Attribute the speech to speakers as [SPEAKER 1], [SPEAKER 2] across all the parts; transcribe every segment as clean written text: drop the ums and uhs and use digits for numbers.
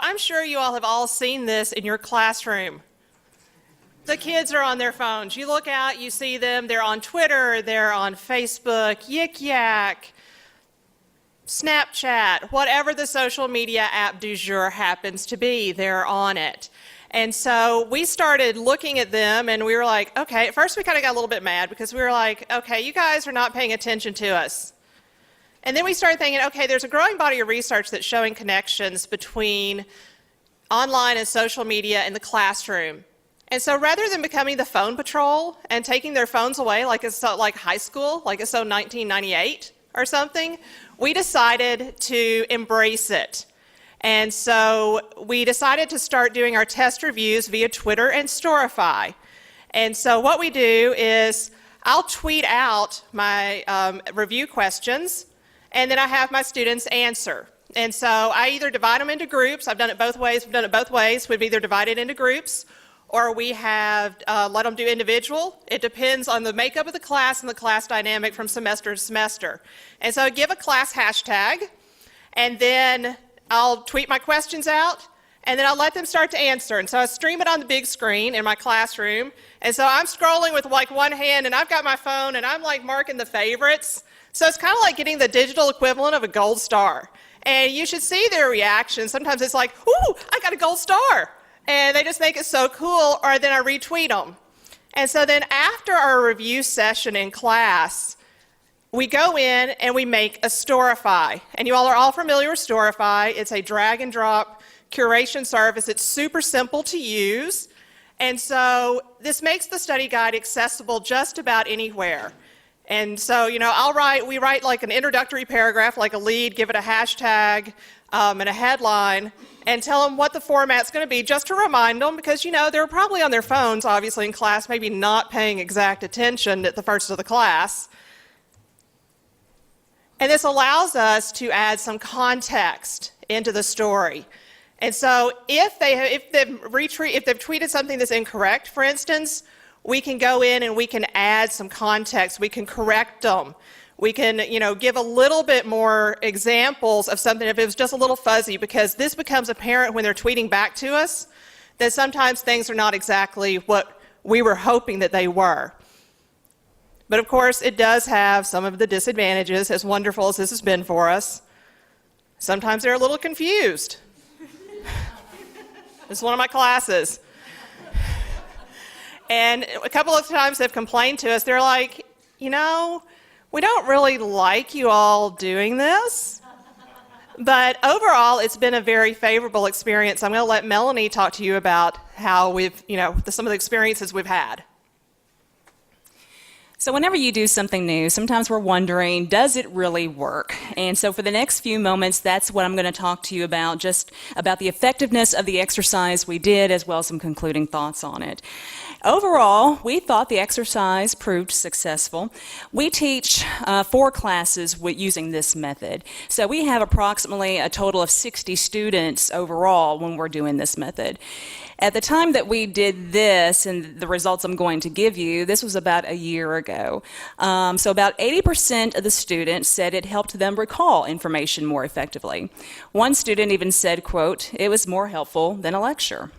[SPEAKER 1] I'm sure you all have all seen this in your classroom. The kids are on their phones. You look out, you see them, they're on Twitter, they're on Facebook, Yik Yak, Snapchat, whatever the social media app du jour happens to be, they're on it. And so we started looking at them and we were like, okay, at first we kind of got a little bit mad because we were like, okay, you guys are not paying attention to us. And then we started thinking, okay, there's a growing body of research that's showing connections between online and social media in the classroom. And so rather than becoming the phone patrol and taking their phones away like it's so, like high school, like it's so 1998 or something, we decided to embrace it. And so we decided to start doing our test reviews via Twitter and Storify. And so what we do is I'll tweet out my review questions, and then I have my students answer. And so I either divide them into groups. I've done it both ways. We've done it both ways. We've either divided into groups, or we have let them do individual. It depends on the makeup of the class and the class dynamic from semester to semester. And so I give a class hashtag, and then I'll tweet my questions out, and then I'll let them start to answer. And so I stream it on the big screen in my classroom. And so I'm scrolling with like one hand, and I've got my phone, and I'm like marking the favorites. So it's kind of like getting the digital equivalent of a gold star. And you should see their reaction. Sometimes it's like, ooh, I got a gold star. And they just think it's so cool, or then I retweet them. And so then after our review session in class, we go in and we make a Storify. And you all are all familiar with Storify. It's a drag and drop curation service. It's super simple to use. And so this makes the study guide accessible just about anywhere. And so, you know, we write like an introductory paragraph, like a lead, give it a hashtag and a headline, and tell them what the format's going to be, just to remind them, because, you know, they're probably on their phones, obviously, in class, maybe not paying exact attention at the first of the class. And this allows us to add some context into the story. And so if they've tweeted something that's incorrect, for instance, we can go in and we can add some context. We can correct them. We can, you know, give a little bit more examples of something if it was just a little fuzzy, because this becomes apparent when they're tweeting back to us that sometimes things are not exactly what we were hoping that they were. But of course, it does have some of the disadvantages, as wonderful as this has been for us. Sometimes they're a little confused. This is one of my classes. And a couple of times they've complained to us. They're like, you know, we don't really like you all doing this. But overall, it's been a very favorable experience. I'm going to let Melony talk to you about how some of the experiences we've had.
[SPEAKER 2] So whenever you do something new, sometimes we're wondering, does it really work? And so for the next few moments, that's what I'm going to talk to you about, just about the effectiveness of the exercise we did, as well as some concluding thoughts on it. Overall, we thought the exercise proved successful. We teach 4 classes using this method. So we have approximately a total of 60 students overall when we're doing this method. At the time that we did this, and the results I'm going to give you, this was about a year ago. So about 80% of the students said it helped them recall information more effectively. One student even said, quote, "It was more helpful than a lecture."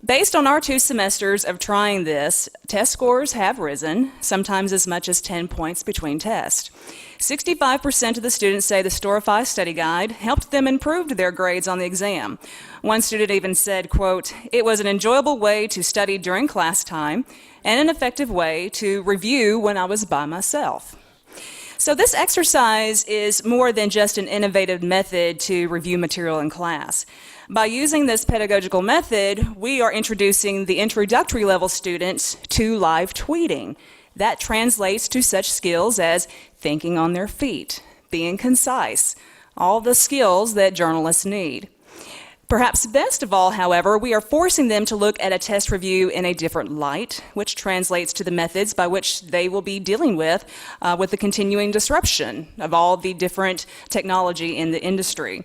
[SPEAKER 2] Based on our 2 semesters of trying this, test scores have risen, sometimes as much as 10 points between tests. 65% of the students say the Storify study guide helped them improve their grades on the exam. One student even said, quote, "It was an enjoyable way to study during class time and an effective way to review when I was by myself." So this exercise is more than just an innovative method to review material in class. By using this pedagogical method, we are introducing the introductory level students to live tweeting. That translates to such skills as thinking on their feet, being concise, all the skills that journalists need. Perhaps best of all, however, we are forcing them to look at a test review in a different light, which translates to the methods by which they will be dealing with the continuing disruption of all the different technology in the industry.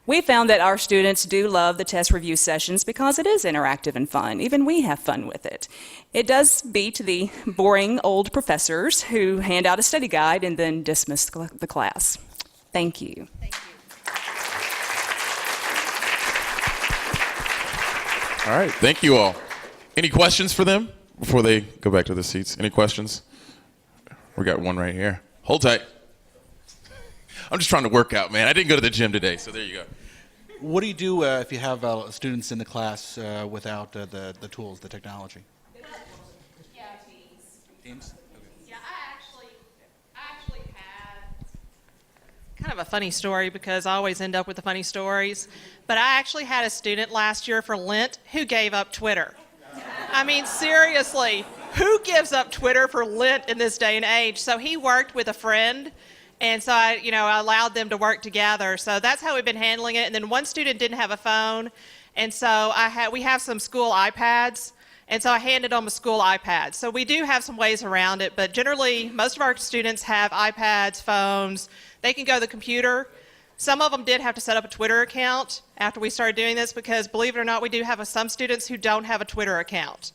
[SPEAKER 2] We found that our students do love the test review sessions because it is interactive and fun. Even we have fun with it. It does beat the boring old professors who hand out a study guide and then dismiss the class. Thank you.
[SPEAKER 1] Thank you.
[SPEAKER 3] All right, thank you all. Any questions for them before they go back to the seats? Any questions? We got one right here. Hold tight. I'm just trying to work out, man. I didn't go to the gym today, so there you go.
[SPEAKER 4] What do you do if you have students in the class without the tools, the technology?
[SPEAKER 1] Yeah, Teams.
[SPEAKER 4] Teams?
[SPEAKER 1] Yeah, I actually had kind of a funny story because I always end up with the funny stories. But I actually had a student last year for Lent who gave up Twitter. I mean, seriously, who gives up Twitter for Lent in this day and age? So he worked with a friend, and so I allowed them to work together. So that's how we've been handling it. And then one student didn't have a phone, and so we have some school iPads, and so I handed them a school iPad. So we do have some ways around it, but generally, most of our students have iPads, phones. They can go to the computer. Some of them did have to set up a Twitter account after we started doing this because, believe it or not, we do have some students who don't have a Twitter account.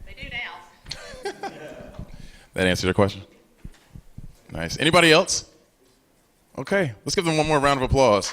[SPEAKER 1] They do now.
[SPEAKER 3] That answered your question? Nice. Anybody else? Okay, let's give them one more round of applause.